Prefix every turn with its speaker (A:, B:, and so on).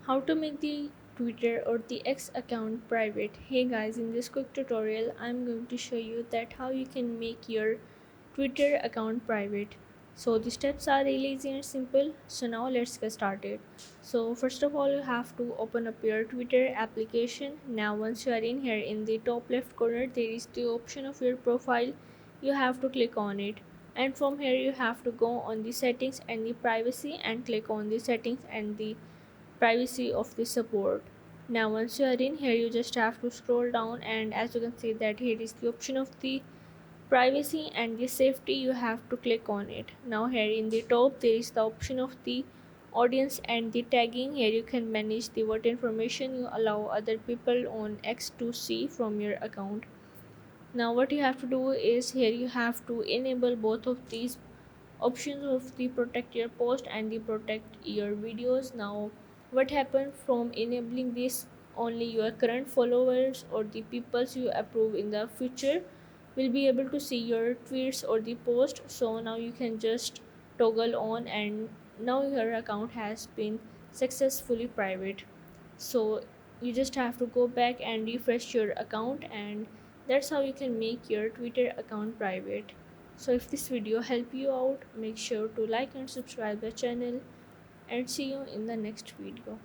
A: How to make the Twitter or the X account private. Hey guys, in this quick tutorial I'm going to show you that how you can make your Twitter account private. So the steps are really easy and simple. So now let's get started. So first of all, you have to open up your Twitter application. Now once you are in here, in the top left corner there is the option of your profile. You have to click on it, and from here you have to go on the settings and the privacy and click on the settings and the privacy of the support. Now once you are in here, you just have to scroll down, and as you can see that here is the option of the privacy and the safety. You have to click on it. Now here in the top there is the option of the audience and the tagging. Here you can manage the what information you allow other people on X to see from your account. Now what you have to do is here you have to enable both of these options of the protect your post and the protect your videos. Now what happens from enabling this, only your current followers or the peoples you approve in the future will be able to see your tweets or the post. So now you can just toggle on, and now your account has been successfully private. So you just have to go back and refresh your account, and that's how you can make your Twitter account private. So if this video helped you out, make sure to like and subscribe the channel, and see you in the next video.